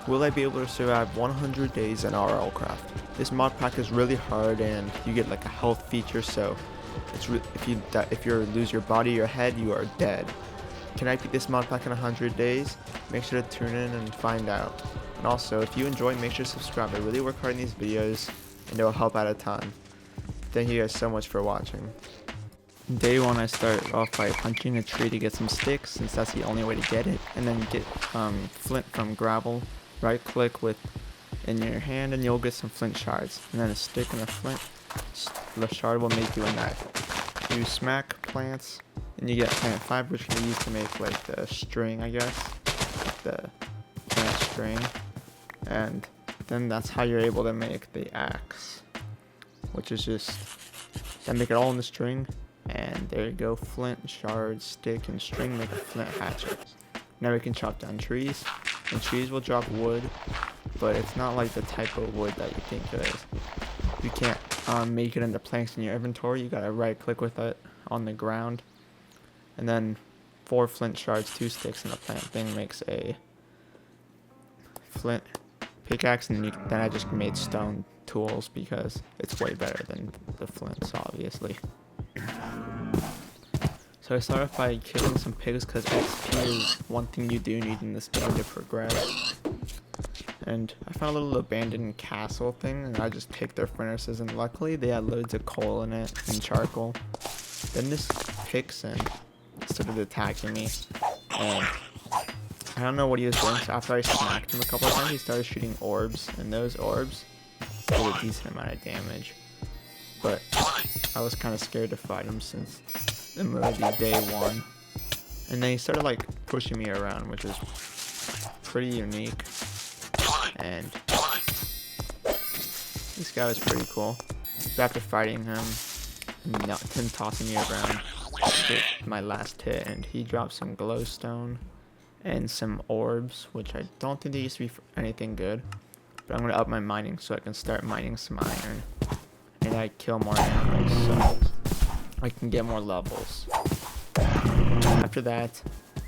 Will I be able to survive 100 days in Rlcraft? This mod pack is really hard and you get like a health feature, so if you lose your body or your head, you are dead. Can I beat this mod pack in 100 days? Make sure to tune in and find out. And also, if you enjoy, make sure to subscribe. I really work hard in these videos and it will help out a ton. Thank you guys so much for watching. Day 1, I start off by punching a tree to get some sticks, since that's the only way to get it, and then get flint from gravel. Right click in your hand and you'll get some flint shards, and then a stick and a flint. The shard will make you a knife. You smack plants and you get plant fiber, which can be used to make like the string, I guess, the plant string, and then that's how you're able to make the axe, which is just then make it all in the string. And there you go, flint, shard, stick, and string make a flint hatchet. Now we can chop down trees, and trees will drop wood, but it's not like the type of wood that you think it is. You can't make it into planks in your inventory. You gotta right click with it on the ground, and then 4 flint shards, 2 sticks, and a plant thing makes a flint pickaxe, and then I just made stone tools because it's way better than the flints, obviously. So I started by killing some pigs because XP is one thing you do need in this game to progress. And I found a little abandoned castle thing, and I just picked their furnaces, and luckily they had loads of coal in it and charcoal. Then this vixen started attacking me, and I don't know what he was doing, so after I smacked him a couple of times, he started shooting orbs, and those orbs did a decent amount of damage. But I was kind of scared to fight him since it might be day 1. And then he started like pushing me around, which is pretty unique. And this guy was pretty cool. So after fighting him and him tossing me around, I hit my last hit, and he dropped some glowstone and some orbs, which I don't think they used to be for anything good. But I'm going to up my mining so I can start mining some iron. And I kill more animals so I can get more levels. After that,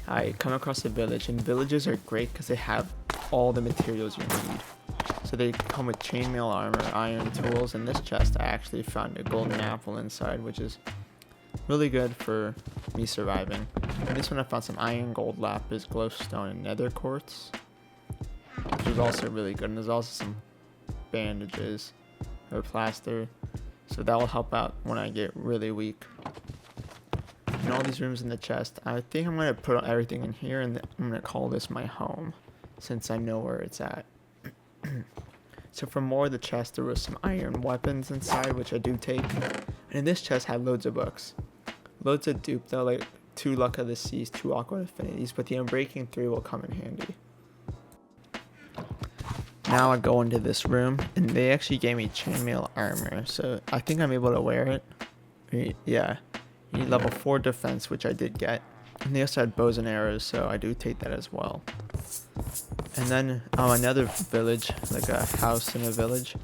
I come across a village, and villages are great because they have all the materials you need. So they come with chainmail armor, iron tools, and this chest I actually found a golden apple inside, which is really good for me surviving. And this one I found some iron, gold, lapis, glowstone, and nether quartz, which is also really good. And there's also some bandages or plaster, so that will help out when I get really weak. And all these rooms in the chest, I think I'm going to put everything in here, and I'm going to call this my home since I know where it's at. So for more of the chest, there was some iron weapons inside, which I do take, and this chest had loads of books, loads of dupe though, like 2 Luck of the Seas, 2 Awkward Affinities, but the Unbreaking 3 will come in handy. Now I go into this room, and they actually gave me chainmail armor, so I think I'm able to wear it. Yeah, you need level 4 defense, which I did get. And they also had bows and arrows, so I do take that as well. And then another village, like a house in a village,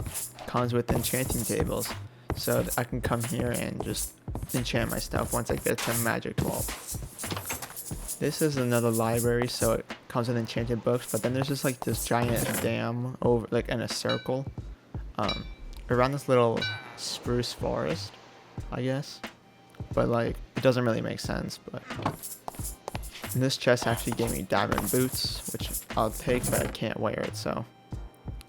comes with enchanting tables, so I can come here and just enchant my stuff once I get to Magic 12. This is another library, so it comes with enchanted books, but then there's just like this giant dam over, like in a circle, around this little spruce forest, I guess. But like, it doesn't really make sense. But and this chest actually gave me diamond boots, which I'll take, but I can't wear it, so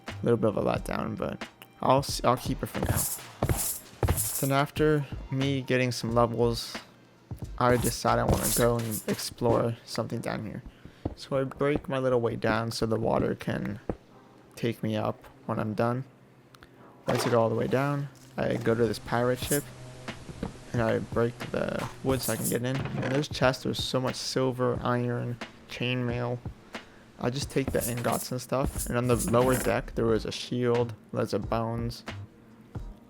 a little bit of a letdown. But I'll keep it for now. Then after me getting some levels, I decide I want to go and explore something down here. So I break my little way down so the water can take me up when I'm done. Once I go all the way down, I go to this pirate ship, and I break the wood so I can get in. And there's chests, there's so much silver, iron, chainmail. I just take the ingots and stuff. And on the lower deck, there was a shield, loads of bones,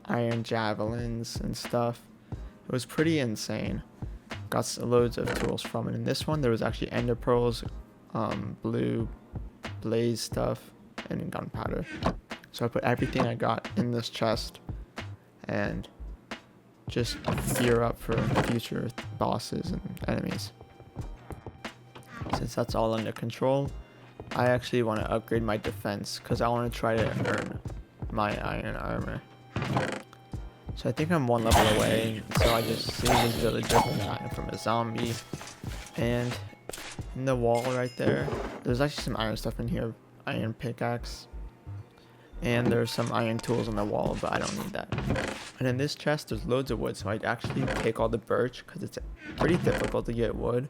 iron javelins and stuff. It was pretty insane. Got loads of tools from it. In this one, there was actually ender pearls, blue blaze stuff, and gunpowder. So I put everything I got in this chest and just gear up for future bosses and enemies. Since that's all under control, I actually want to upgrade my defense because I want to try to earn my iron armor. So I think I'm 1 level away, so I just see this villager from a zombie. And in the wall right there, there's actually some iron stuff in here. Iron pickaxe. And there's some iron tools on the wall, but I don't need that. And in this chest, there's loads of wood, so I'd actually take all the birch because it's pretty difficult to get wood.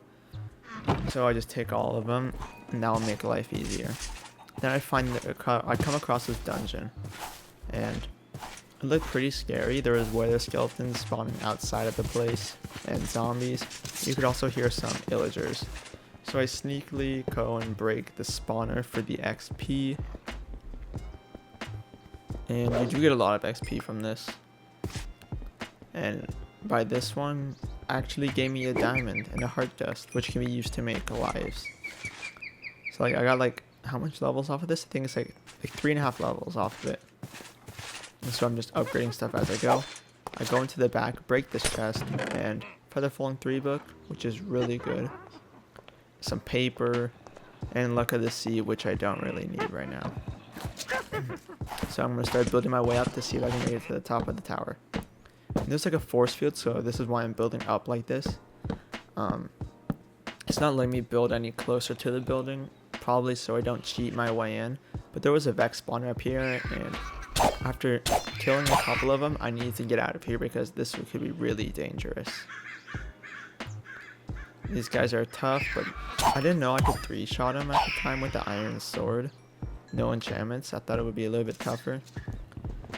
So I just take all of them, and that will make life easier. Then I come across this dungeon, and it looked pretty scary. There was wither skeletons spawning outside of the place, and zombies. You could also hear some villagers. So I sneakily go and break the spawner for the XP. And you do get a lot of XP from this. And by this one, actually gave me a diamond and a heart dust, which can be used to make lives. So like I got like how much levels off of this? I think it's like 3.5 levels off of it. And so I'm just upgrading stuff as I go. I go into the back, break this chest, and Feather Falling 3 book, which is really good. Some paper, and Luck of the Sea, which I don't really need right now. So I'm going to start building my way up to see if I can make it to the top of the tower. And there's like a force field, so this is why I'm building up like this. It's not letting me build any closer to the building, probably so I don't cheat my way in. But there was a Vex spawner up here, and after killing a couple of them, I need to get out of here because this could be really dangerous. These guys are tough, but I didn't know I could 3-shot them at the time with the iron sword. No enchantments. I thought it would be a little bit tougher.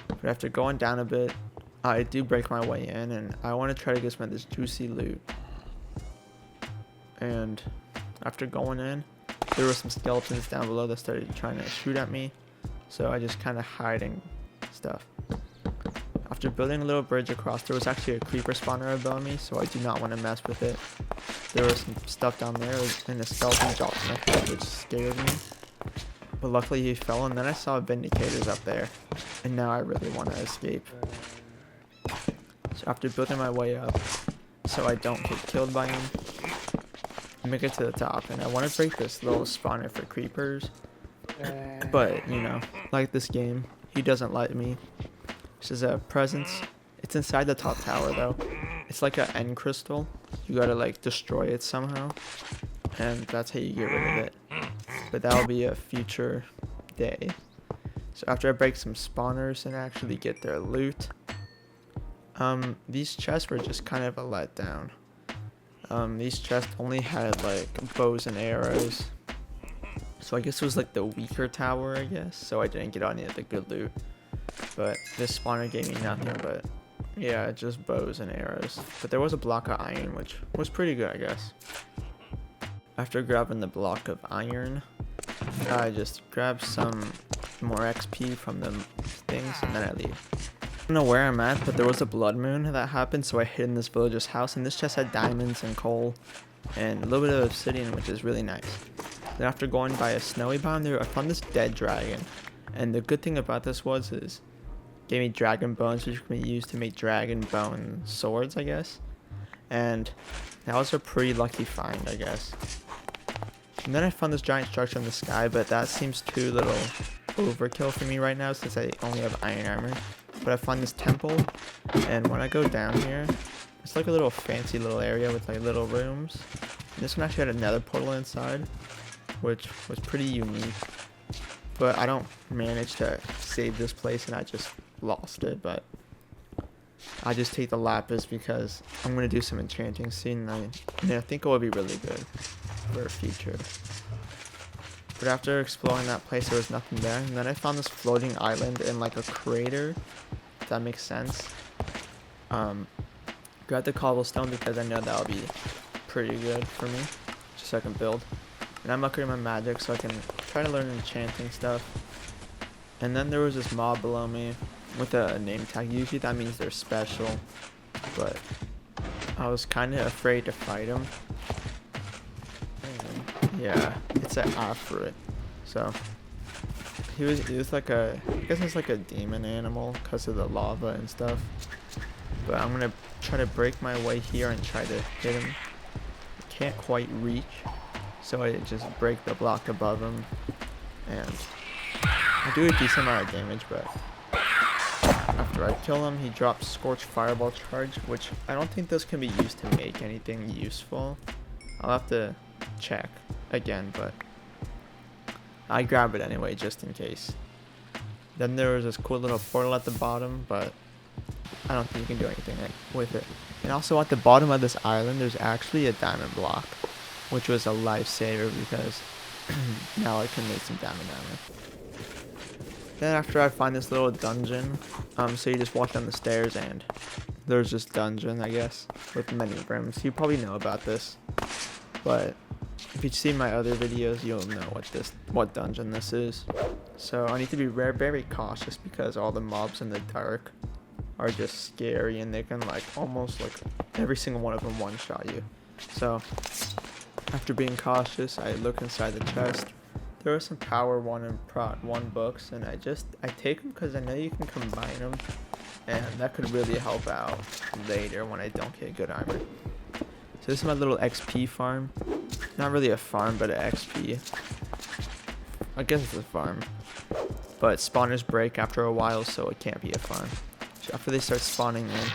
But after going down a bit, I do break my way in, and I want to try to get some of this juicy loot. And after going in, there were some skeletons down below that started trying to shoot at me. So I just kind of hiding stuff. After building a little bridge across, there was actually a creeper spawner above me, so I do not want to mess with it. There was some stuff down there, and a skeleton dropped in my head, which scared me. But luckily he fell, and then I saw vindicators up there, and now I really want to escape. So after building my way up, so I don't get killed by him, I make it to the top, and I want to break this little spawner for creepers. But, you know, like this game, he doesn't let me. This is a presence. It's inside the top tower, though. It's like an end crystal. You gotta, like, destroy it somehow. And that's how you get rid of it. But that'll be a future day. So after I break some spawners and actually get their loot, these chests were just kind of a letdown. These chests only had, like, bows and arrows. So I guess it was like the weaker tower, I guess. So I didn't get any of the good loot. But this spawner gave me nothing but, yeah, just bows and arrows. But there was a block of iron, which was pretty good, I guess. After grabbing the block of iron, I just grabbed some more XP from the things, and then I leave. I don't know where I'm at, but there was a blood moon that happened, so I hid in this villager's house, and this chest had diamonds and coal, and a little bit of obsidian, which is really nice. Then after going by a snowy biome there, I found this dead dragon. And the good thing about this is it gave me dragon bones, which can be used to make dragon bone swords, I guess. And that was a pretty lucky find, I guess. And then I found this giant structure in the sky, but that seems too little overkill for me right now since I only have iron armor. But I found this temple, and when I go down here, it's like a little fancy little area with like little rooms. And this one actually had another portal inside, which was pretty unique. But I don't manage to save this place, and I just lost it. But I just take the lapis because I'm going to do some enchanting soon, and I think it will be really good for a future. But after exploring that place, there was nothing there. And then I found this floating island in like a crater, if that makes sense. Grabbed the cobblestone because I know that will be pretty good for me, just so I can build. And I'm upgrading my magic so I can try to learn enchanting stuff. And then there was this mob below me with a name tag. Usually that means they're special, but I was kind of afraid to fight him. And yeah, it's an Afrit. So he was like a, I guess it's like a demon animal because of the lava and stuff. But I'm gonna try to break my way here and try to hit him. Can't quite reach. So I just break the block above him, and I do a decent amount of damage, but after I kill him, he drops Scorch Fireball Charge, which I don't think those can be used to make anything useful. I'll have to check again, but I grab it anyway just in case. Then there was this cool little portal at the bottom, but I don't think you can do anything with it. And also at the bottom of this island, there's actually a diamond block, which was a lifesaver because now I can make some diamond armor. Then after I find this little dungeon, so you just walk down the stairs and there's this dungeon, I guess, with many rooms. You probably know about this, but if you've seen my other videos, you'll know what dungeon this is. So I need to be very cautious because all the mobs in the dark are just scary and they can almost every single one of them one-shot you. So after being cautious, I look inside the chest. There are some Power 1 and Prot 1 books, and I take them because I know you can combine them, and that could really help out later when I don't get good armor. So this is my little XP farm. Not really a farm, but an XP. I guess it's a farm. But spawners break after a while, so it can't be a farm. So after they start spawning in,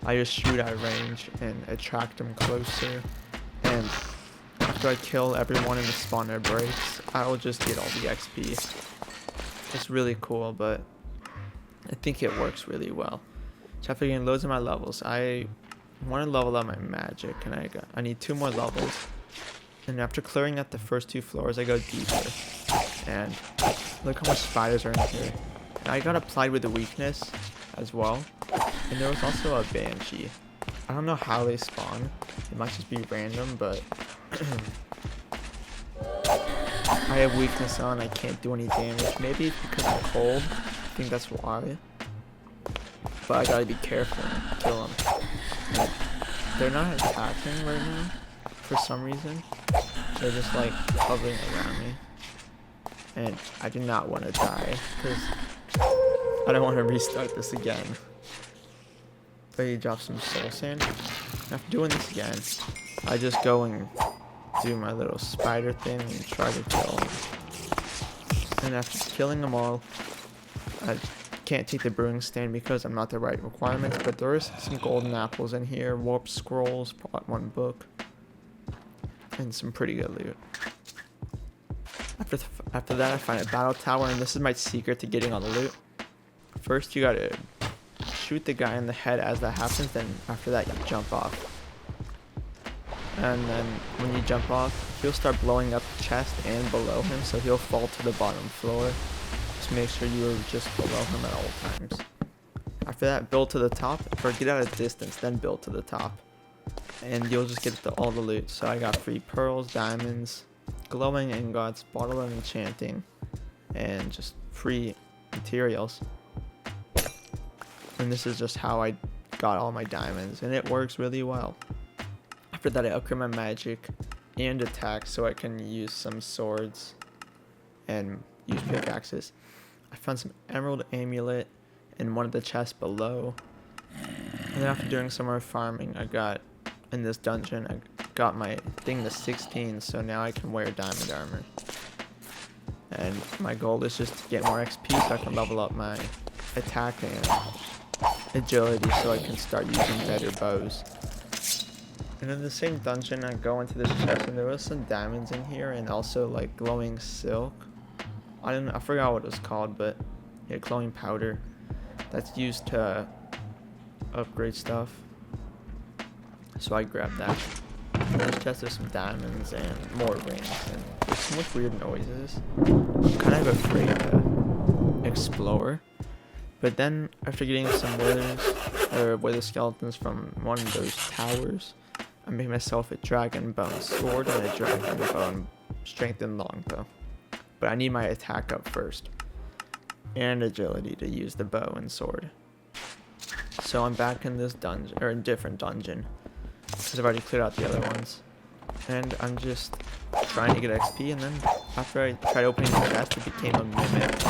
I just shoot at range and attract them closer, and after I kill everyone in the spawner breaks, I will just get all the XP. It's really cool, but I think it works really well. So after getting loads of my levels, I want to level up my magic, and I need 2 more levels. And after clearing out the first 2 floors, I go deeper. And look how much spiders are in here. And I got applied with a weakness as well. And there was also a banshee. I don't know how they spawn. It might just be random, but I have weakness on. I can't do any damage. Maybe it's because I'm cold. I think that's why. But I gotta be careful and kill them. They're not attacking right now for some reason. They're just hovering around me. And I do not want to die because I don't want to restart this again. But he drops some soul sand. After doing this again, I just go and do my little spider thing and try to kill them. And after killing them all, I can't take the brewing stand because I'm not the right requirements, but there is some golden apples in here, warp scrolls, Prot 1 book, and some pretty good loot. After that, I find a battle tower, and this is my secret to getting all the loot. First, you gotta shoot the guy in the head as that happens, then after that, you jump off. And then when you jump off, he'll start blowing up the chest and below him, so he'll fall to the bottom floor. Just make sure you are just below him at all times. After that, build to the top, or get out of distance, then build to the top. And you'll just get all the loot. So I got free pearls, diamonds, glowing ingots, bottle of enchanting, and just free materials. And this is just how I got all my diamonds, and it works really well. After that, I upgrade my magic and attack so I can use some swords and use pickaxes. I found some emerald amulet in one of the chests below. And then after doing some more farming, I got in this dungeon, I got my thing to 16, so now I can wear diamond armor. And my goal is just to get more XP so I can level up my attack and agility so I can start using better bows. And in the same dungeon, I go into this chest and there was some diamonds in here and also glowing silk. I forgot what it was called, but yeah, glowing powder that's used to upgrade stuff. So I grabbed that. In this chest there's some diamonds and more rings, and there's so much weird noises. I'm kind of afraid to explore. But then after getting some wither skeletons from one of those towers, I made myself a dragon bone sword and a dragon bone strengthened longbow. But I need my attack up first, and agility to use the bow and sword. So I'm back in this dungeon, or a different dungeon, because I've already cleared out the other ones. And I'm just trying to get XP, and then after I tried opening the chest, it became a mimic.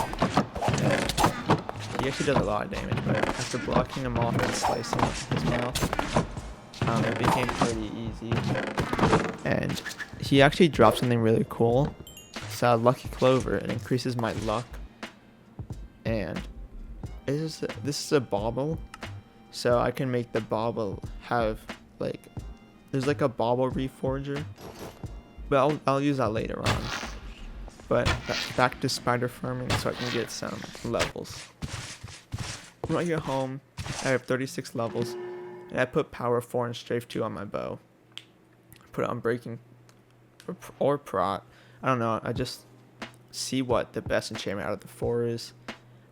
And he actually does a lot of damage, but after blocking him off and slicing his mouth, it became pretty easy. And he actually dropped something really cool. It's a lucky clover. It increases my luck. And this is a bauble. So I can make the bauble have like, there's like a bauble reforger. But I'll use that later on. But back to spider farming so I can get some levels. Right here home, I have 36 levels. And I put power 4 and strafe 2 on my bow. Put it on breaking or prot. I don't know. I just see what the best enchantment out of the 4 is.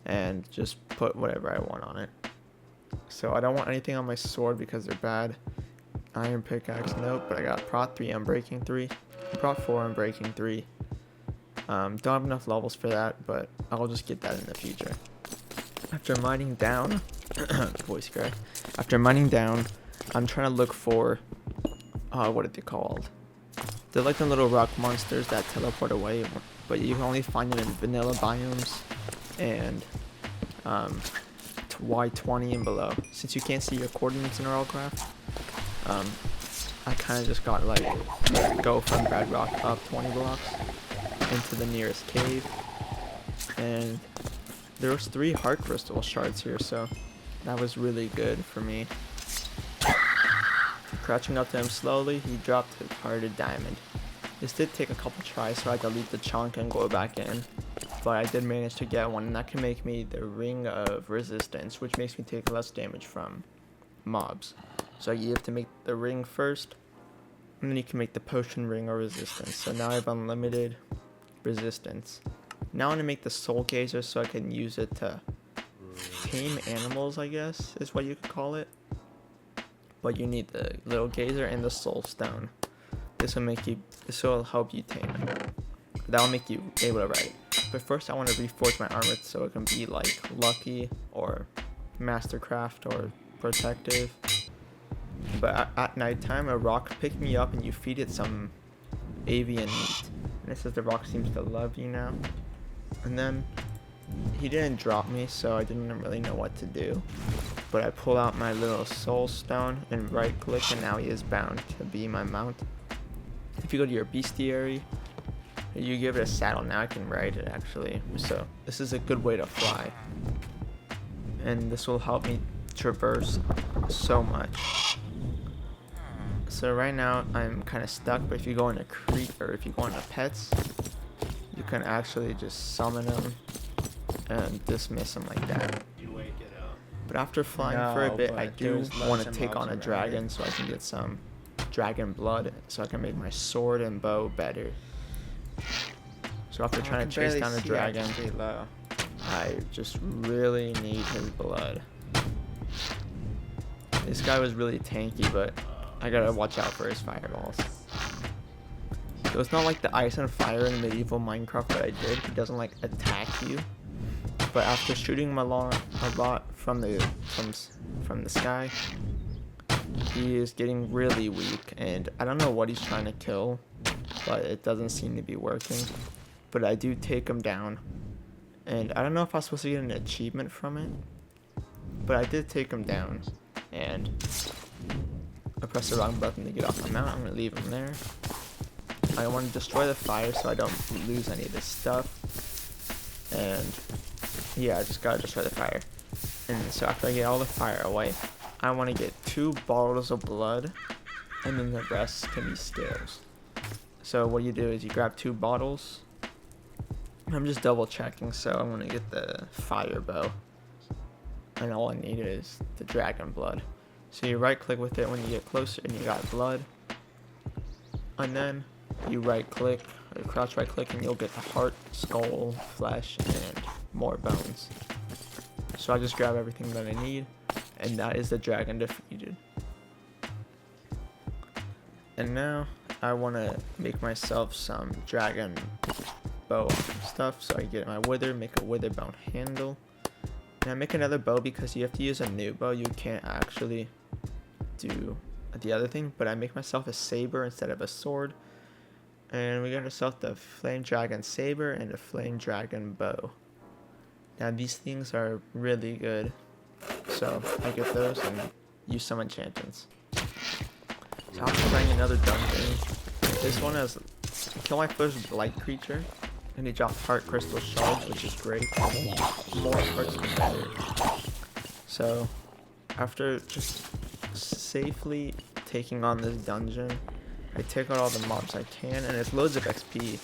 And just put whatever I want on it. So I don't want anything on my sword because they're bad. Iron pickaxe, nope. But I got prot 3 on breaking 3. Prot 4 on breaking 3. Don't have enough levels for that, but I'll just get that in the future. After mining down, voice crack. After mining down, I'm trying to look for, what are they called? They're like the little rock monsters that teleport away, but you can only find them in vanilla biomes and Y20 and below. Since you can't see your coordinates in Rlcraft, I kind of just got like go from bedrock up 20 blocks into the nearest cave, and there was 3 heart crystal shards here, so that was really good for me. Crouching up to him slowly, he dropped his hearted diamond. This did take a couple tries, so I had to leave the chunk and go back in, but I did manage to get one, and that can make me the ring of resistance, which makes me take less damage from mobs. So you have to make the ring first, and then you can make the potion ring or resistance. So now I have unlimited resistance. Now I want to make the soul gazer so I can use it to tame animals, I guess is what you could call it. But you need the little gazer and the soul stone. This will help you tame it. That will make you able to ride. But first I want to reforge my armor so it can be like lucky or mastercraft or protective. But at nighttime a rock picked me up and you feed it some avian meat. And it says the rock seems to love you now. And then he didn't drop me, so I didn't really know what to do. But I pull out my little soul stone and right click, and now he is bound to be my mount. If you go to your bestiary, you give it a saddle. Now I can ride it actually. So this is a good way to fly. And this will help me traverse so much. So right now I'm kind of stuck, but if you go into if you go into pets, you can actually just summon them and dismiss them like that. But after flying for a bit, I do want to take on a dragon so I can get some dragon blood so I can make my sword and bow better. So after trying to chase down a dragon, I just really need his blood. This guy was really tanky, but I gotta watch out for his fireballs. So it's not like the ice and fire in medieval Minecraft that I did. He doesn't like attack you. But after shooting him a lot from the sky, he is getting really weak, and I don't know what he's trying to kill, but it doesn't seem to be working. But I do take him down, and I don't know if I was supposed to get an achievement from it, but I did take him down, and I pressed the wrong button to get off my mount. I'm gonna leave him there. I want to destroy the fire so I don't lose any of this stuff, and yeah, I just gotta destroy the fire. And so after I get all the fire away, I want to get 2 bottles of blood, and then the rest can be skills. So what you do is you grab 2 bottles. I'm just double checking, so I'm gonna get the fire bow, and all I need is the dragon blood. So you right click with it when you get closer and you got blood, and then you right click or crouch right click and you'll get the heart, skull, flesh, and more bones. So I just grab everything that I need, and that is the dragon defeated. And now I want to make myself some dragon bow stuff. So I get my wither, make a wither bone handle, and I make another bow because you have to use a new bow. You can't actually do the other thing, but I make myself a saber instead of a sword, and we got ourselves the flame dragon saber and a flame dragon bow. Now these things are really good, so I get those and use some enchantments. So after playing another dungeon, this one has kill my first blight creature, And he dropped heart crystal shards, which is great. More hearts the better. So, after just safely taking on this dungeon, I take out all the mobs I can, and it's loads of XP.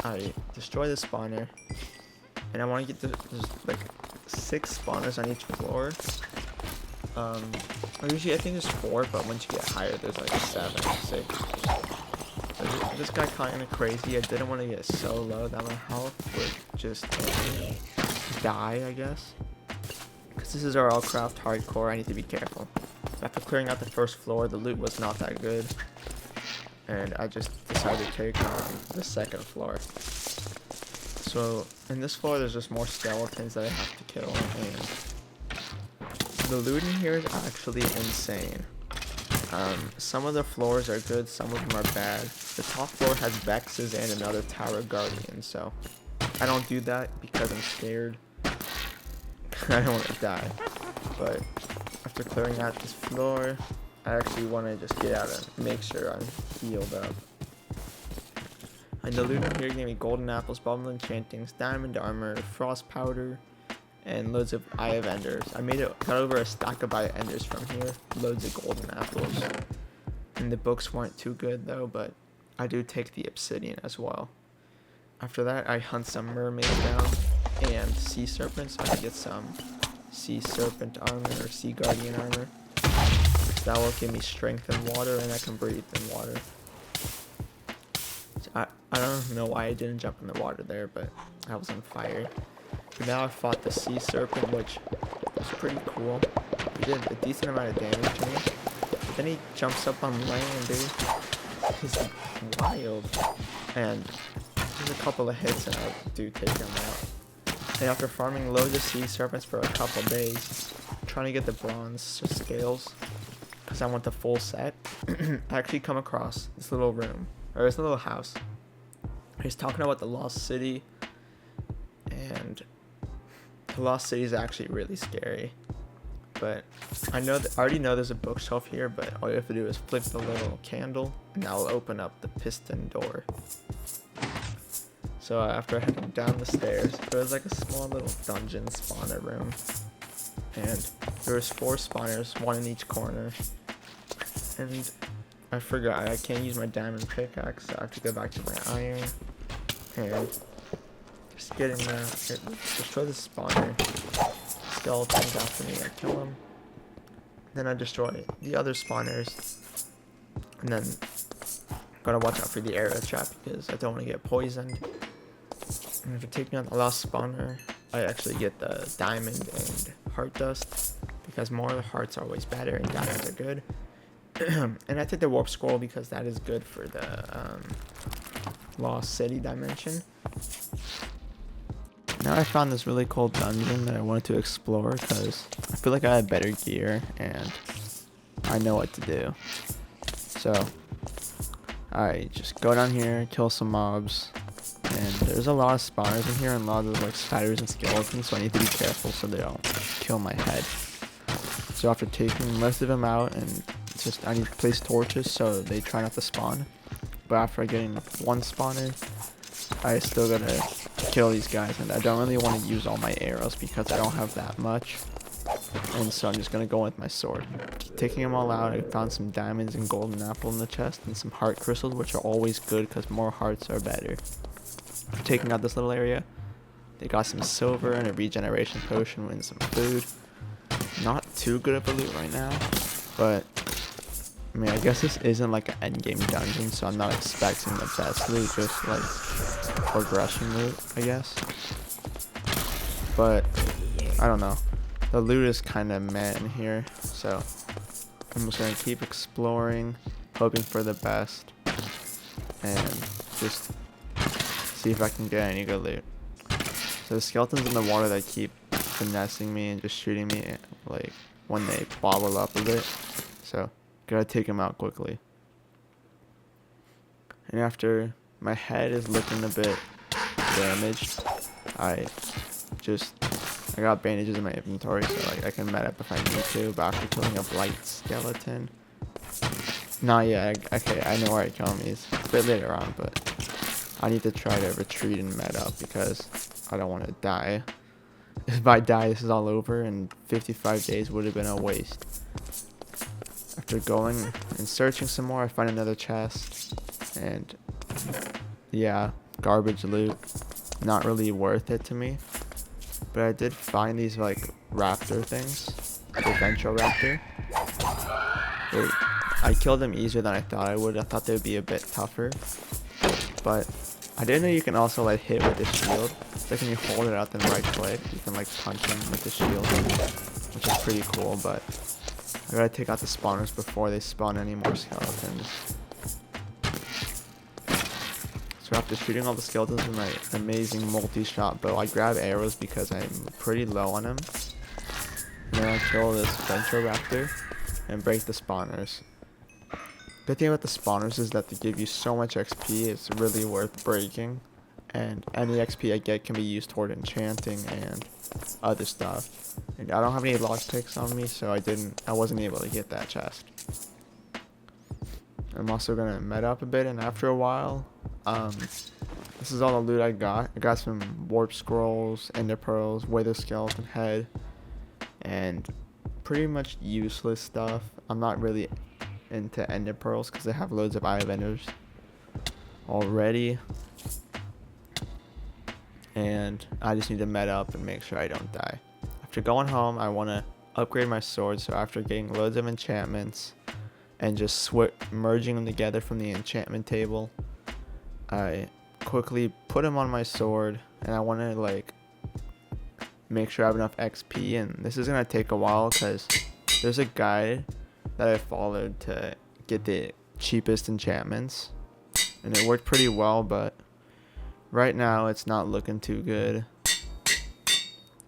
I destroy the spawner, and I want to get there's like 6 spawners on each floor. Usually I think there's 4, but once you get higher, there's like 7 or 6. This guy kind of crazy. I didn't want to get so low that my health would just die, I guess. Because this is Rlcraft hardcore, I need to be careful. After clearing out the first floor, the loot was not that good. And I just decided to take on the second floor. So, in this floor, there's just more skeletons that I have to kill. And the loot in here is actually insane. Some of the floors are good, some of them are bad. The top floor has Vexes and another Tower Guardian, so I don't do that because I'm scared. I don't want to die. But after clearing out this floor, I actually want to just get out and make sure I'm healed up. And the loot in here gave me golden apples, bubble enchantings, diamond armor, frost powder, and loads of Eye of Enders. I got over a stack of Eye of Enders from here. Loads of golden apples. And the books weren't too good though, but I do take the obsidian as well. After that, I hunt some mermaids down and sea serpents. So I can get some sea serpent armor or sea guardian armor. That will give me strength in water, and I can breathe in water. So I don't know why I didn't jump in the water there, but I was on fire. Now I fought the sea serpent, which was pretty cool. He did a decent amount of damage to me. But then he jumps up on land, dude. He's wild. And there's a couple of hits and I do take him out. And after farming loads of sea serpents for a couple days, trying to get the bronze scales, because I want the full set, I actually come across this little room, or this little house. He's talking about the Lost City, and the Lost City is actually really scary. But I already know there's a bookshelf here, but all you have to do is flip the little candle, and that'll open up the piston door. So after heading down the stairs, there was like a small little dungeon spawner room. And there was 4 spawners, 1 in each corner. And I forgot, I can't use my diamond pickaxe, so I have to go back to my iron. And just get in there, destroy the spawner. Skeletons after me, I kill them. Then I destroy the other spawners. And then gotta watch out for the arrow trap because I don't want to get poisoned. And after taking out the last spawner, I actually get the diamond and heart dust because more hearts are always better and diamonds are good. And I take the warp scroll because that is good for the Lost City dimension. Now I found this really cool dungeon that I wanted to explore because I feel like I have better gear and I know what to do. So I just go down here, kill some mobs, and there's a lot of spawners in here and a lot of like spiders and skeletons, so I need to be careful so they don't kill my head. So after taking most of them out, and I need to place torches so they try not to spawn. But after getting 1 spawner, I still gotta kill these guys, and I don't really want to use all my arrows because I don't have that much. And so I'm just gonna go with my sword. Taking them all out, I found some diamonds and golden apple in the chest and some heart crystals, which are always good because more hearts are better. Taking out this little area, they got some silver and a regeneration potion and some food. Not too good of a loot right now, but I mean, I guess this isn't like an endgame dungeon, so I'm not expecting the best loot, just like progression loot, I guess. But I don't know. The loot is kind of meh in here, so I'm just gonna keep exploring, hoping for the best, and just see if I can get any good loot. So the skeletons in the water that keep finessing me and just shooting me, like when they bobble up a bit, so gotta take them out quickly. And after my head is looking a bit damaged, I got bandages in my inventory, so like I can med up if I need to. But after killing a blight skeleton, not yet. Okay, I know where I kill him. He's a bit later on, but I need to try to retreat and med up because I don't want to die. If I die, this is all over, and 55 days would have been a waste. After going and searching some more, I find another chest, and yeah, garbage loot. Not really worth it to me. But I did find these like raptor things, the ventral raptor. I killed them easier than I thought I would. I thought they would be a bit tougher, but I didn't know you can also like hit with the shield. Like when you hold it out then right click, you can like punch them with the shield, which is pretty cool. But I gotta take out the spawners before they spawn any more skeletons. So after shooting all the skeletons with my amazing multi-shot bow, I grab arrows because I'm pretty low on them. And then I kill this Venturoraptor and break the spawners. Good thing about the spawners is that they give you so much XP, it's really worth breaking. And any XP I get can be used toward enchanting and other stuff. And I don't have any lockpicks on me, so I wasn't able to get that chest. I'm also gonna med up a bit, and after a while, this is all the loot I got. I got some warp scrolls, ender pearls, wither skeleton head, and pretty much useless stuff. I'm not really into ender pearls because they have loads of eye of enders already, and I just need to med up and make sure I don't die. After going home, I want to upgrade my sword, so after getting loads of enchantments and just merging them together from the enchantment table, I quickly put them on my sword, and I want to like make sure I have enough XP. And this is gonna take a while because there's a guide that I followed to get the cheapest enchantments, and it worked pretty well, but right now it's not looking too good.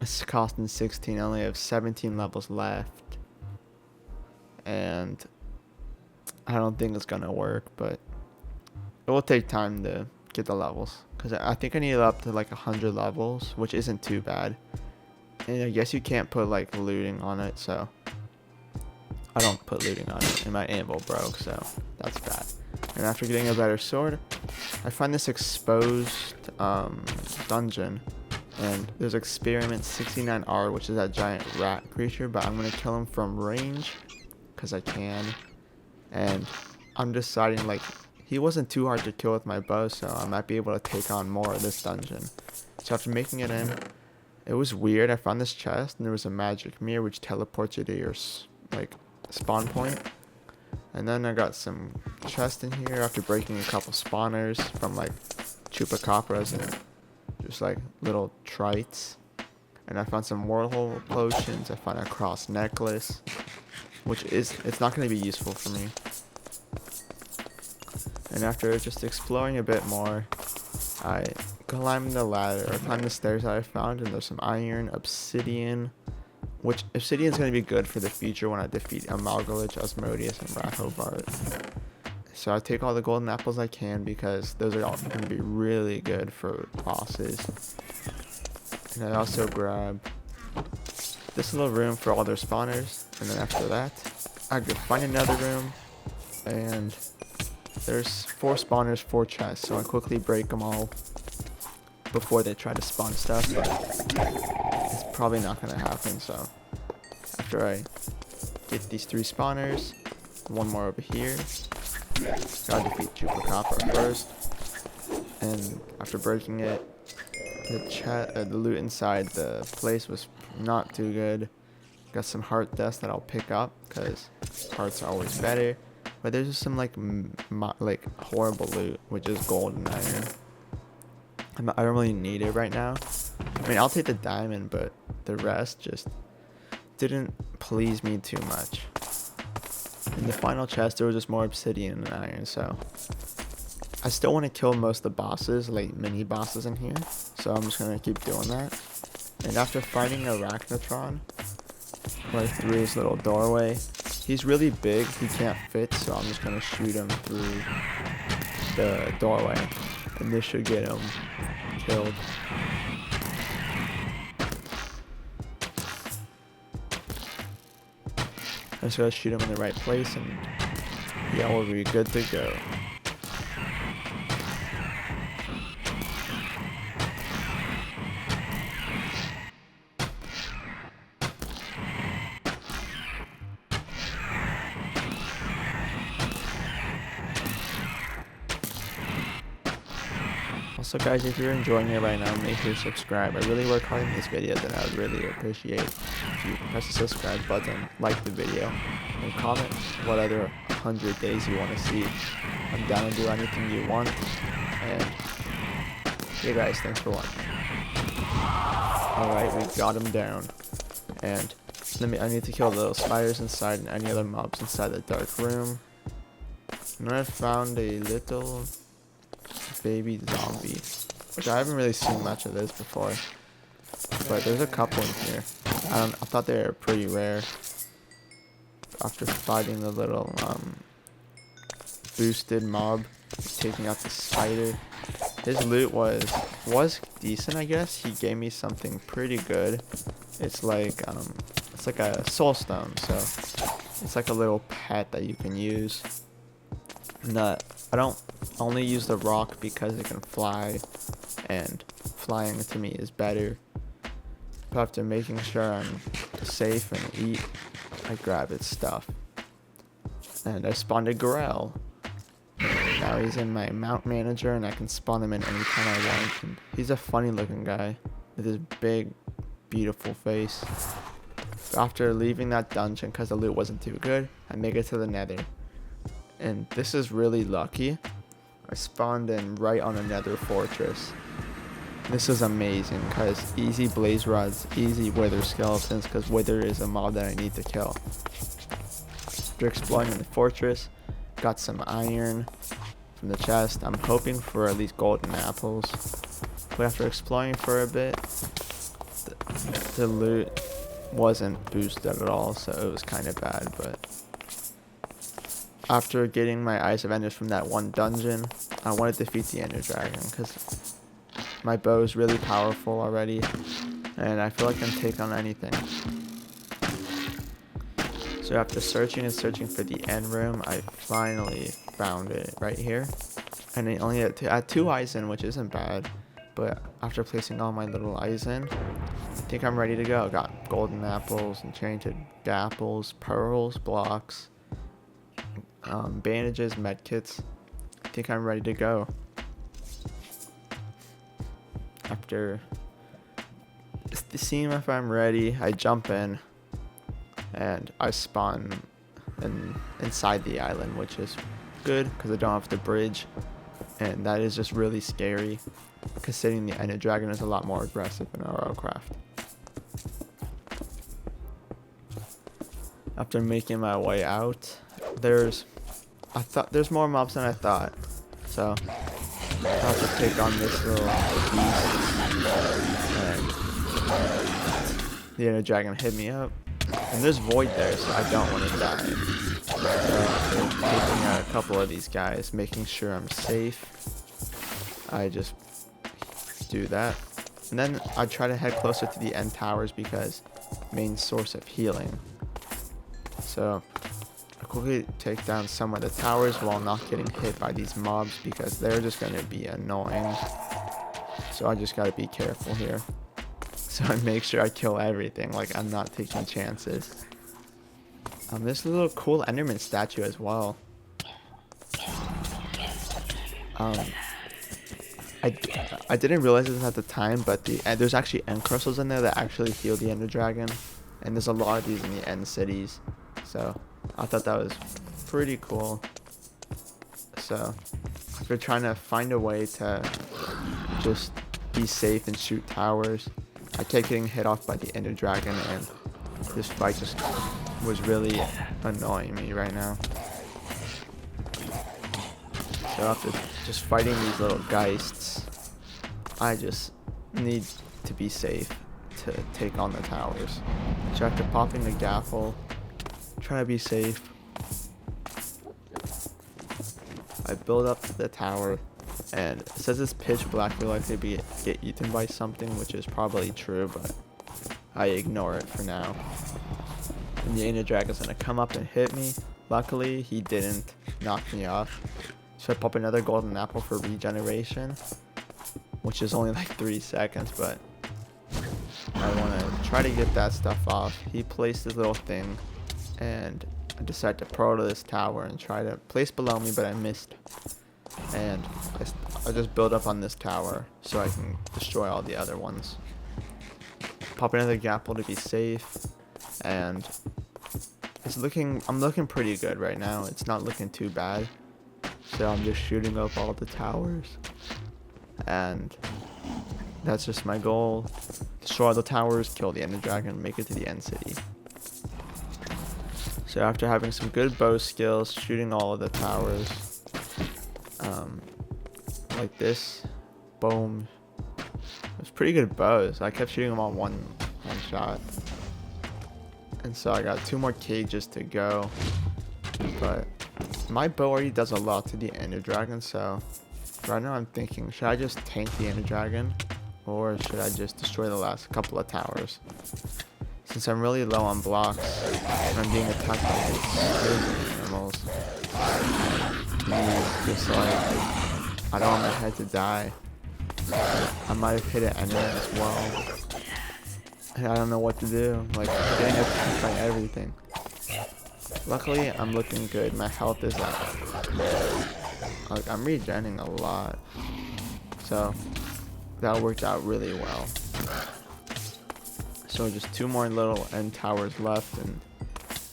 It's costing 16. I only have 17 levels left, and I don't think it's gonna work, but it will take time to get the levels, because I think I need it up to like 100 levels, which isn't too bad. And I guess you can't put like looting on it, so I don't put looting on it, and my anvil broke, so that's bad. And after getting a better sword, I find this exposed dungeon, and there's experiment 69R, which is that giant rat creature, but I'm gonna kill him from range because I can. And I'm deciding, like, he wasn't too hard to kill with my bow, so I might be able to take on more of this dungeon. So after making it in, it was weird. I found this chest, and there was a magic mirror which teleports you to your like spawn point. And then I got some chest in here after breaking a couple spawners from like chupacabras and just like little trites. And I found some whirlhole potions. I found a cross necklace, which it's not going to be useful for me. And after just exploring a bit more, I climbed the ladder, or climbed the stairs that I found, and there's some iron, obsidian, which obsidian is going to be good for the future when I defeat Amalgalich, Osmodius, and Rahovart. So I take all the golden apples I can because those are all going to be really good for bosses. And I also grab this little room for all their spawners, and then after that, I go find another room, and there's 4 spawners, 4 chests, so I quickly break them all before they try to spawn stuff, but it's probably not going to happen. So after I get these 3 spawners, one more over here, gotta defeat Chupacabra first, and after breaking it, the loot inside the place was not too good. Got some heart dust that I'll pick up because hearts are always better. But there's just some like horrible loot, which is gold and iron. I don't really need it right now. I mean, I'll take the diamond, but the rest just didn't please me too much. In the final chest, there was just more obsidian and iron, so I still want to kill most of the bosses, like mini bosses in here. So I'm just gonna keep doing that. And after fighting Arachnotron, right through his little doorway, he's really big, he can't fit, so I'm just gonna shoot him through the doorway, and this should get him killed. I just gotta shoot him in the right place, and yeah, we'll be good to go. Also guys, if you're enjoying it right now, make sure to subscribe. I really work hard in these videos and I would really appreciate if you press the subscribe button, like the video, and comment what other 100 days you want to see. I'm down to do anything you want. And yeah guys, thanks for watching. Alright, we got him down. And I need to kill the little spiders inside and any other mobs inside the dark room. And then I found a little baby zombie, which I haven't really seen much of this before. But there's a couple in here. I thought they were pretty rare. After fighting the little boosted mob, taking out the spider. His loot was decent, I guess. He gave me something pretty good. It's like a soul stone, so it's like a little pet that you can use. I don't only use the rock because it can fly, and flying to me is better. But after making sure I'm safe and eat, I grab its stuff. And I spawned a Grell. Now he's in my mount manager and I can spawn him in anytime I want. And he's a funny looking guy with his big, beautiful face. After leaving that dungeon because the loot wasn't too good, I make it to the nether. And this is really lucky. I spawned in right on a nether fortress. This is amazing because easy blaze rods, easy wither skeletons, because wither is a mob that I need to kill. After exploring in the fortress, got some iron from the chest. I'm hoping for at least golden apples. But after exploring for a bit, the loot wasn't boosted at all, so it was kind of bad. But after getting my Eyes of Enders from that one dungeon, I want to defeat the Ender Dragon because my bow is really powerful already, and I feel like I can take on anything. So after searching and searching for the end room, I finally found it right here. And I only had two eyes in, which isn't bad. But after placing all my little eyes in, I think I'm ready to go. Got golden apples, enchanted apples, pearls, blocks, bandages, medkits. I think I'm ready to go. After seeing if I'm ready, I jump in. And I spawn inside the island, which is good because I don't have to bridge, and that is just really scary considering the Ender Dragon is a lot more aggressive in Rlcraft. After making my way out, there's more mobs than I thought, so I have to take on this little beast, and the Ender Dragon hit me up. And there's void there, so I don't want to die. So taking out a couple of these guys, making sure I'm safe. I just do that. And then I try to head closer to the end towers because main source of healing. So I quickly take down some of the towers while not getting hit by these mobs because they're just going to be annoying. So I just got to be careful here. So I make sure I kill everything, like I'm not taking chances. There's a little cool Enderman statue as well. I didn't realize this at the time, but there's actually end crystals in there that actually heal the Ender Dragon. And there's a lot of these in the end cities. So I thought that was pretty cool. So if you're trying to find a way to just be safe and shoot towers, I kept getting hit off by the Ender Dragon, and this fight just was really annoying me right now. So after just fighting these little geists, I just need to be safe to take on the towers. So after popping the gaffle, try to be safe. I build up to the tower. And it says it's pitch black, will likely get eaten by something, which is probably true, but I ignore it for now. And the Ender Dragon's gonna come up and hit me. Luckily, he didn't knock me off. So I pop another golden apple for regeneration, which is only like 3 seconds, but I want to try to get that stuff off. He placed this little thing, and I decided to pro to this tower and try to place below me, but I missed. And I'll just build up on this tower so I can destroy all the other ones. Pop another gapple to be safe, and I'm looking pretty good right now. It's not looking too bad. So I'm just shooting up all the towers, and that's just my goal. Destroy all the towers, kill the ender dragon, make it to the end city. So after having some good bow skills, shooting all of the towers, like this, boom. It was pretty good bows. I kept shooting them on one shot. And so I got 2 more cages to go. But my bow already does a lot to the ender dragon, so right now I'm thinking, should I just tank the ender dragon? Or should I just destroy the last couple of towers? Since I'm really low on blocks, and I'm being attacked by these crazy animals. Just like, I don't want my head to die. I might have hit an enemy as well. And I don't know what to do. Like, I'm getting attacked by everything. Luckily, I'm looking good. My health is up. Like, I'm regenerating a lot. So, that worked out really well. So, just 2 more little end towers left, and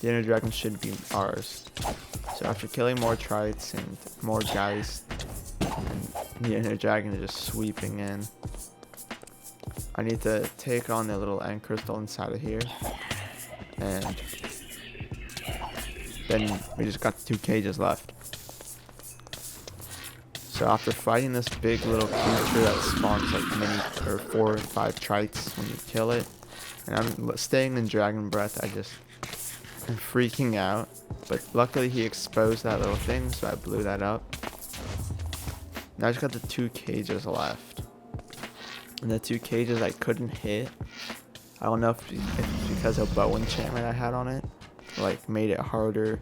the ender dragon should be ours. So, after killing more trites and more guys, and the ender dragon is just sweeping in, I need to take on the little end crystal inside of here, and then we just got 2 cages left. So after fighting this big little creature that spawns like mini or 4 or 5 trites when you kill it, and I'm staying in dragon breath, I'm freaking out. But luckily he exposed that little thing, so I blew that up. Now I just got the 2 cages left. And the 2 cages I couldn't hit. I don't know if because of bow enchantment I had on it, like made it harder,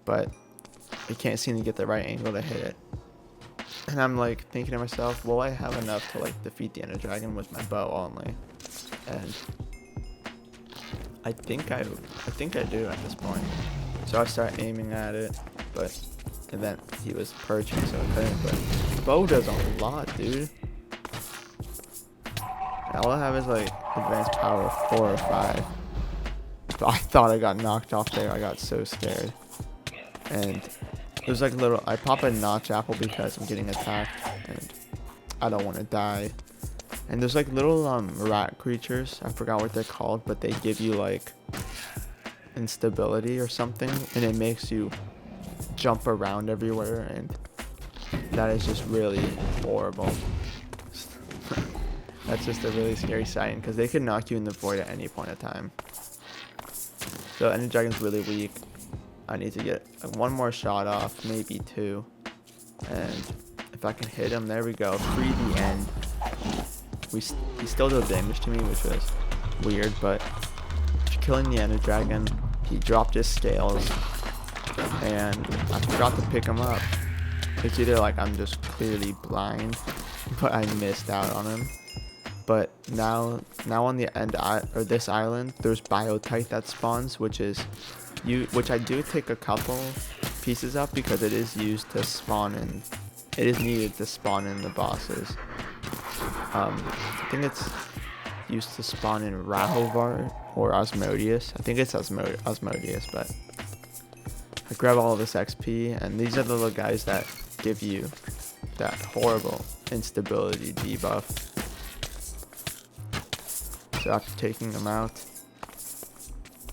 but I can't seem to get the right angle to hit it. And I'm like thinking to myself, will I have enough to like defeat the ender dragon with my bow only? And I think I do at this point. So I start aiming at it, and then he was perching, so I couldn't. But bow does a lot, dude. All I have is like advanced power 4 or 5. So I thought I got knocked off there. I got so scared. And there's like I pop a notch apple because I'm getting attacked and I don't want to die. And there's like little rat creatures. I forgot what they're called, but they give you like instability or something, and it makes you jump around everywhere, and that is just really horrible. That's just a really scary sight, because they can knock you in the void at any point in time. So ender dragon's really weak. I need to get 1 more shot off, maybe 2. And if I can hit him, there we go. Free the end. He still did damage to me, which was weird, but after killing the ender dragon, he dropped his scales, and I forgot to pick him up. It's either like I'm just clearly blind, but I missed out on him. But now on the end or this island, there's biotite that spawns, which I do take a couple pieces of because it is used to spawn in. It is needed to spawn in the bosses. I think it's used to spawn in Rahovart or Osmodius. I think it's Osmodius, but I grab all of this XP, and these are the little guys that give you that horrible instability debuff. So after taking them out,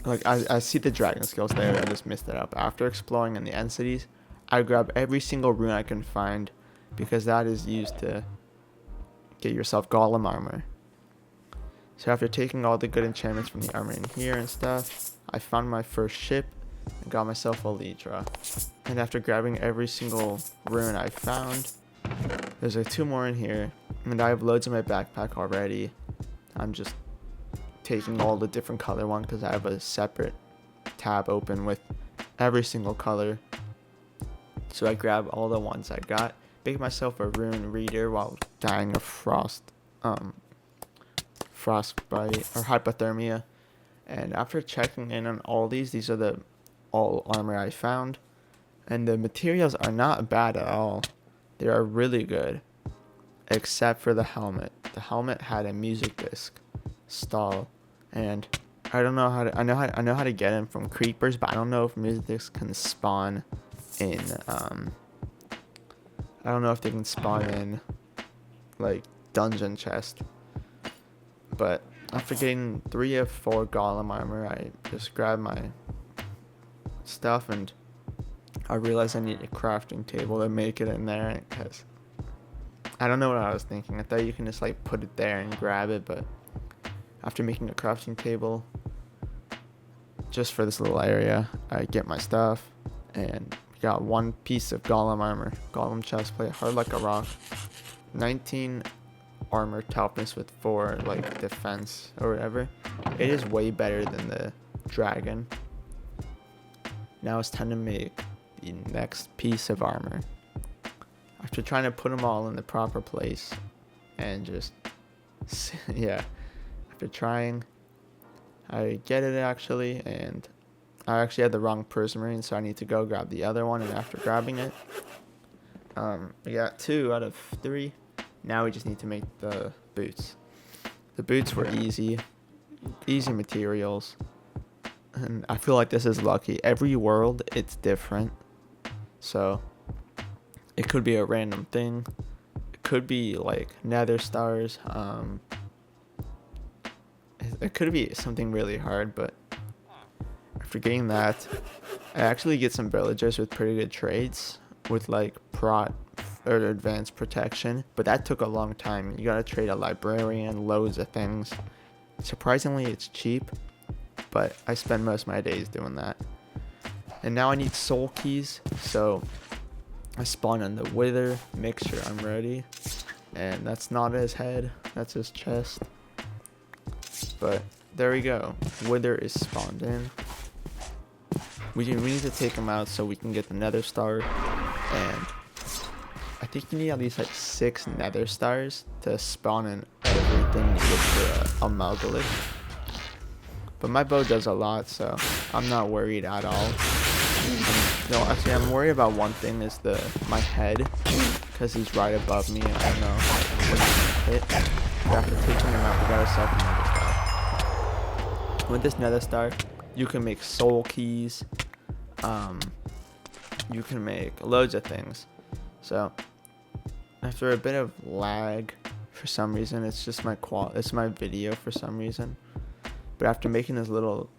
like I see the dragon skills there, I just missed it up. After exploring in the end cities, I grab every single rune I can find, because that is used to get yourself golem armor. So after taking all the good enchantments from the armor in here and stuff, I found my first ship and got myself a Elytra. And after grabbing every single rune I found, there's like 2 more in here, and I have loads in my backpack already. I'm just taking all the different color ones because I have a separate tab open with every single color. So I grab all the ones I got, make myself a rune reader while dying of frostbite or hypothermia. And after checking in on all these are all armor I found, and the materials are not bad at all. They are really good. except for the helmet. The helmet had a music disc stall, and I don't know how to. I know how to get them from creepers, but I don't know if music discs can spawn in. I don't know if they can spawn in like dungeon chest. But after getting 3 of 4 golem armor, I just grabbed my stuff and I realized I need a crafting table to make it in there, because I don't know what I was thinking. I thought you can just like put it there and grab it, but after making a crafting table just for this little area, I get my stuff and we got 1 piece of golem armor, golem chest plate, hard like a rock, 19 armor toughness with 4 like defense or whatever. It is way better than the dragon. Now it's time to make the next piece of armor. After trying to put them all in the proper place and just yeah, after trying, I get it actually, and I actually had the wrong prismarine, so I need to go grab the other one. And after grabbing it, we got 2 out of 3. Now we just need to make the boots. The boots were easy materials, and I feel like this is lucky. Every world it's different, so it could be a random thing. It could be like nether stars. It could be something really hard, but after getting that, I actually get some villagers with pretty good trades with like prot or advanced protection, but that took a long time. You gotta trade a librarian, loads of things. Surprisingly, it's cheap, but I spend most of my days doing that. And now I need soul keys, so I spawn on the wither, make sure I'm ready. And that's not his head, that's his chest. But there we go, wither is spawned in. We need to take him out so we can get the nether star, and I think you need at least like 6 nether stars to spawn in everything needed for a Amalgalich. But my bow does a lot, so I'm not worried at all. No, actually I'm worried about one thing, is my head, because he's right above me and I don't know when he's hit. But after taking him out, we got ourselves a nether star. With this nether star, you can make soul keys. You can make loads of things. So after a bit of lag, for some reason, it's just it's my video for some reason. But after making this little,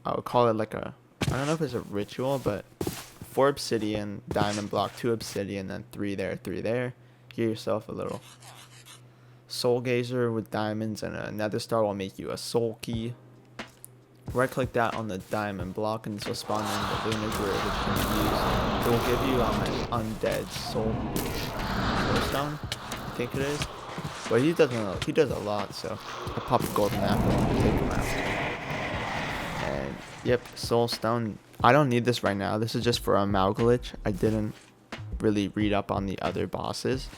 I would call it like I don't know if it's a ritual, but 4 obsidian, diamond block, 2 obsidian, then 3 there, 3 there. Get yourself a little soul gazer with diamonds, and a nether star will make you a soul key. Right click that on the diamond block and this will spawn in the lunar grid, which can be used. It will give you an undead soul stone, I think it is. But he does a lot, so I pop a golden apple and take him out. And yep, soul stone. I don't need this right now. This is just for a Amalgalich. I didn't really read up on the other bosses.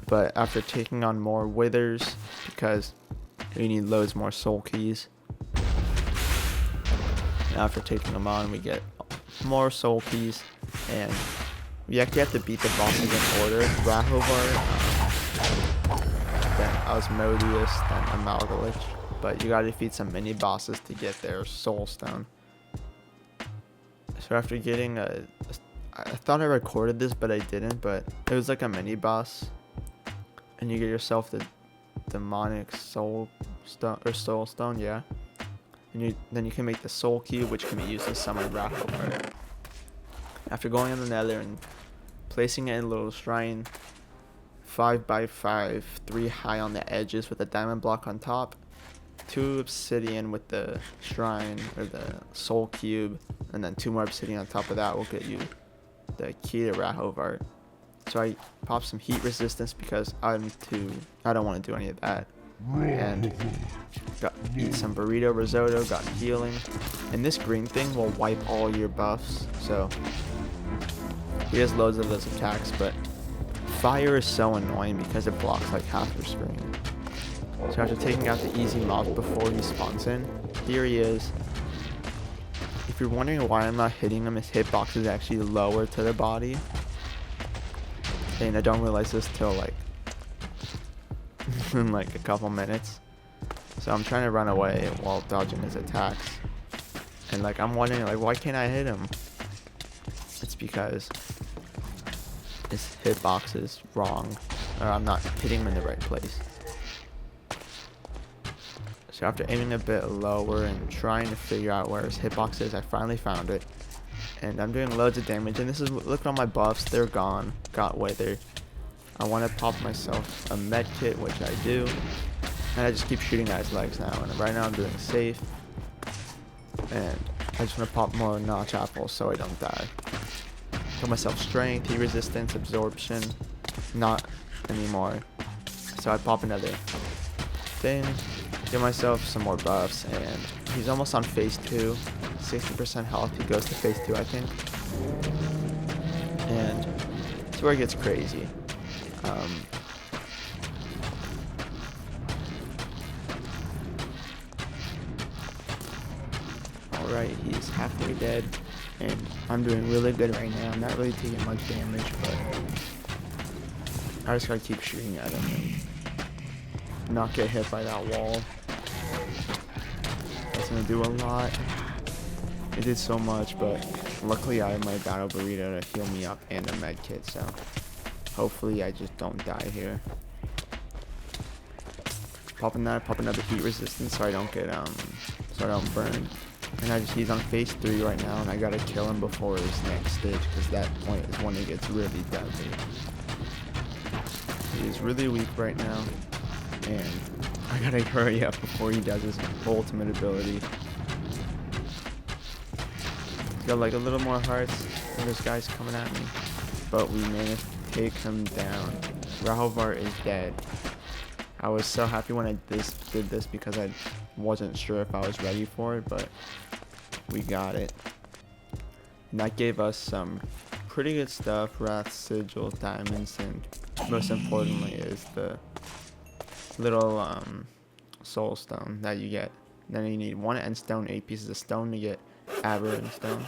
But after taking on more withers, because we need loads more soul keys. After taking them on, we get more soul keys, and we actually have to beat the bosses in order: Rahovart, then Osmodius, then Amalgalich. But you gotta defeat some mini bosses to get their soul stone. So after getting I thought I recorded this, but I didn't. But it was like a mini boss, and you get yourself the demonic soul stone, yeah. And then you can make the soul cube, which can be used to summon Rahovart. After going in the nether and placing it in a little shrine, 5x5, 3 high on the edges with a diamond block on top, 2 obsidian with the shrine or the soul cube, and then 2 more obsidian on top of that will get you the key to Rahovart. So I popped some heat resistance because I don't want to do any of that. And eat some burrito risotto, got healing, and this green thing will wipe all your buffs, so he has loads of those attacks. But fire is so annoying because it blocks like half your screen. So after taking out the easy mob before he spawns in, here he is. If you're wondering why I'm not hitting him, his hitbox is actually lower to the body, and I don't realize this till like in like a couple minutes. So I'm trying to run away while dodging his attacks. And like I'm wondering like why can't I hit him? It's because his hitbox is wrong, or I'm not hitting him in the right place. So after aiming a bit lower and trying to figure out where his hitbox is, I finally found it. And I'm doing loads of damage, and this is, look at all my buffs, they're gone, got withered. I want to pop myself a med kit, which I do, and I just keep shooting at his legs now, and right now I'm doing safe, and I just want to pop more notch apples so I don't die. Put myself strength, heat resistance, absorption, not anymore, so I pop another thing, give myself some more buffs, and he's almost on phase 2, 60% health, he goes to phase 2 I think, and it's where it gets crazy. Alright, he's halfway dead, and I'm doing really good right now. I'm not really taking much damage, but I just gotta keep shooting at him and not get hit by that wall. That's gonna do a lot. It did so much, but luckily I have my battle burrito to heal me up and a med kit, so hopefully I just don't die here. Popping that, pop another heat resistance so I don't get so I don't burn. And he's on phase 3 right now, and I gotta kill him before his next stage, because that point is when it gets really deadly. He's really weak right now, and I gotta hurry up before he does his ultimate ability. He's got like a little more hearts, and this guy's coming at me, but we managed to take him down. Rahovart is dead. I was so happy when I did this because I wasn't sure if I was ready for it, but we got it. And that gave us some pretty good stuff, wrath, sigil, diamonds, and most importantly is the little soul stone that you get. Then you need 1 end stone, 8 pieces of stone to get aberrant stone,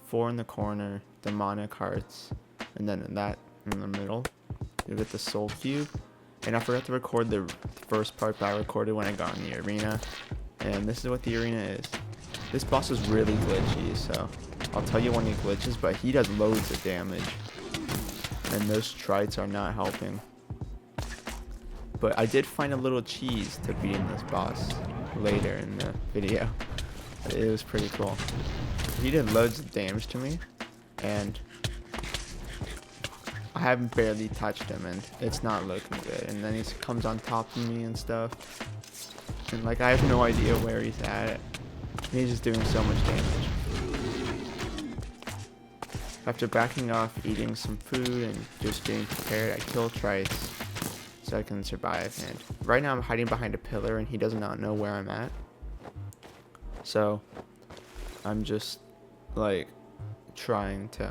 4 in the corner, demonic hearts, and then that in the middle you get the soul cube. And I forgot to record the first part that I recorded when I got in the arena, and this is what the arena is. This boss is really glitchy, so I'll tell you when he glitches, but he does loads of damage, and those trites are not helping. But I did find a little cheese to beating this boss later in the video. It was pretty cool. He did loads of damage to me, and I haven't barely touched him, and it's not looking good. And then he comes on top of me and stuff, and like I have no idea where he's at. He's just doing so much damage. After backing off, eating some food, and just getting prepared, I kill trites so I can survive. And right now I'm hiding behind a pillar, and he does not know where I'm at. So I'm just like trying to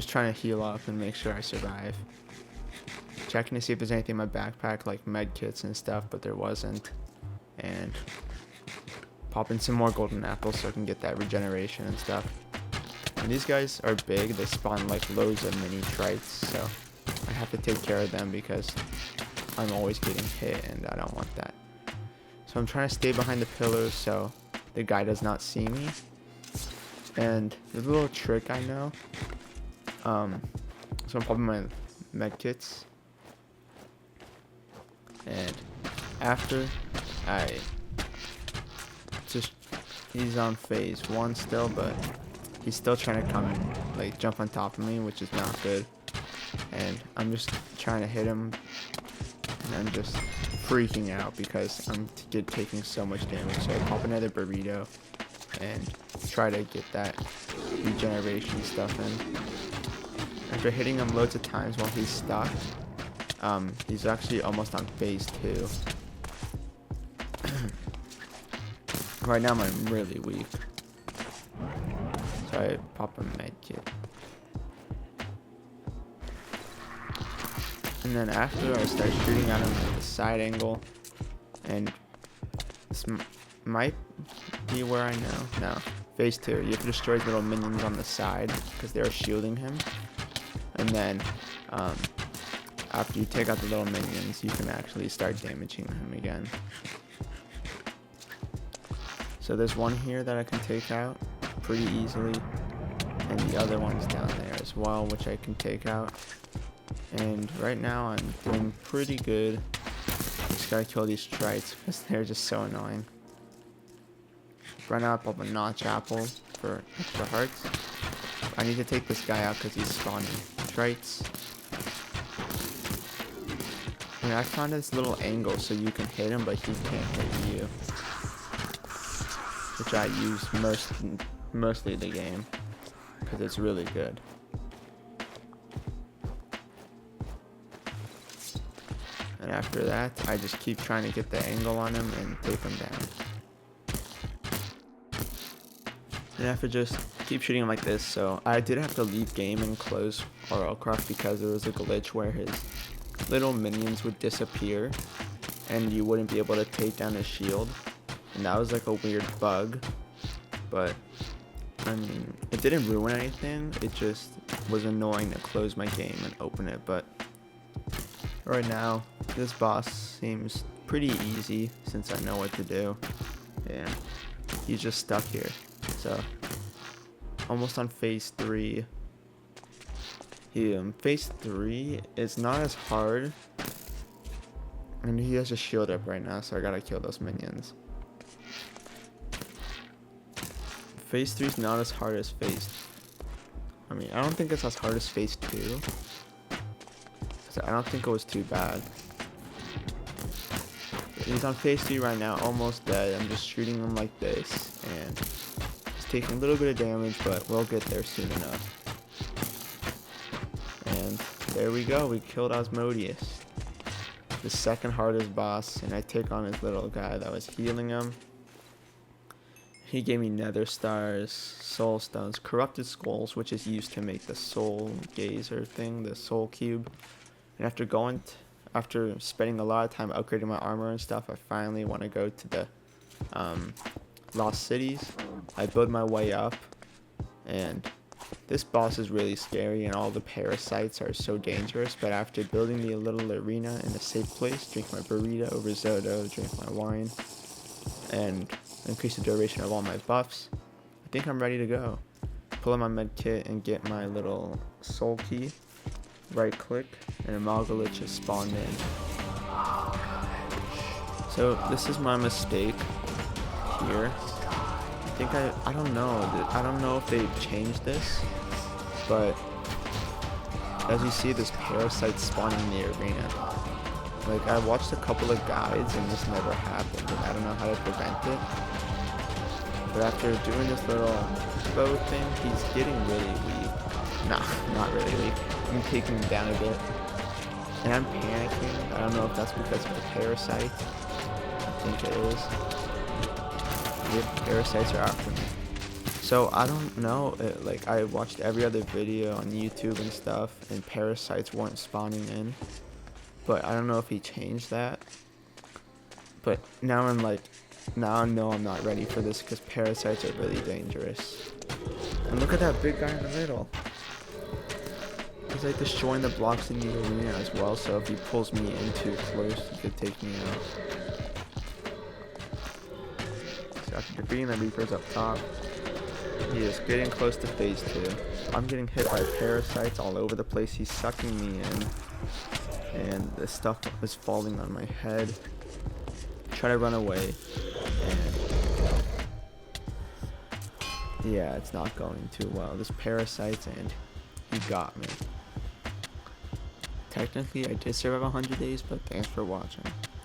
trying to heal up and make sure I survive. Checking to see if there's anything in my backpack like med kits and stuff, but there wasn't. And popping some more golden apples so I can get that regeneration and stuff. And these guys are big, they spawn like loads of mini trites, so I have to take care of them because I'm always getting hit and I don't want that. So I'm trying to stay behind the pillars so the guy does not see me. And there's a little trick I know. So I'm popping my med kits, and after he's on phase 1 still, but he's still trying to come and like jump on top of me, which is not good. And I'm just trying to hit him, and I'm just freaking out because I'm taking so much damage. So I pop another burrito and try to get that regeneration stuff in. After hitting him loads of times while he's stuck, he's actually almost on phase 2. Right now I'm really weak, so I pop a med kit. And then after I start shooting at him at the side angle, and this might be where I know. No, phase 2. You have to destroy his little minions on the side because they're shielding him. And then after you take out the little minions, you can actually start damaging him again. So there's one here that I can take out pretty easily, and the other one's down there as well, which I can take out. And right now I'm doing pretty good. Just gotta kill these trites because they're just so annoying. Run up a notch apple for extra hearts. I need to take this guy out because he's spawning trites. And I found this little angle so you can hit him, but he can't hit you. Which I use mostly the game because it's really good. And after that, I just keep trying to get the angle on him and take him down. And after just keep shooting him like this, so I did have to leave game and close Rlcraft because there was a glitch where his little minions would disappear and you wouldn't be able to take down his shield. And that was like a weird bug, but I mean, it didn't ruin anything. It just was annoying to close my game and open it. But right now, this boss seems pretty easy since I know what to do. And he's just stuck here. So, almost on phase 3. Phase 3 is not as hard. And he has a shield up right now, so I gotta kill those minions. Phase 3 is not as hard as I don't think it's as hard as phase 2. I don't think it was too bad. He's on phase 3 right now, almost dead. I'm just shooting him like this, and he's taking a little bit of damage, but we'll get there soon enough. And there we go, we killed Osmodius, the second hardest boss, and I take on his little guy that was healing him. He gave me nether stars, soul stones, corrupted skulls, which is used to make the soul gazer thing, the soul cube. And after spending a lot of time upgrading my armor and stuff, I finally want to go to the lost cities. I build my way up, and this boss is really scary, and all the parasites are so dangerous. But after building the little arena in a safe place, drink my burrito, risotto, drink my wine, and increase the duration of all my buffs, I think I'm ready to go. Pull out my med kit and get my little soul key. Right click, and a Malgalich is spawned in. So this is my mistake here. I don't know if they changed this, but as you see, this parasite spawning in the arena. Like, I watched a couple of guides and this never happened, and I don't know how to prevent it. But after doing this little bow thing, he's getting really weak. Nah, not really weak. I'm taking him down a bit. And I'm panicking. I don't know if that's because of the parasite. I think it is. The parasites are after me. So I don't know. Like, I watched every other video on YouTube and stuff, and parasites weren't spawning in. But I don't know if he changed that. But now I know I'm not ready for this because parasites are really dangerous. And look at that big guy in the middle. He's like destroying the blocks in the arena as well, so if he pulls me in too close, he could take me out. So after defeating the Reapers up top, he is getting close to phase 2. I'm getting hit by parasites all over the place. He's sucking me in, and the stuff is falling on my head. Try to run away, and yeah, it's not going too well. This parasites, and he got me. Technically, I did survive 100 days, but thanks for watching.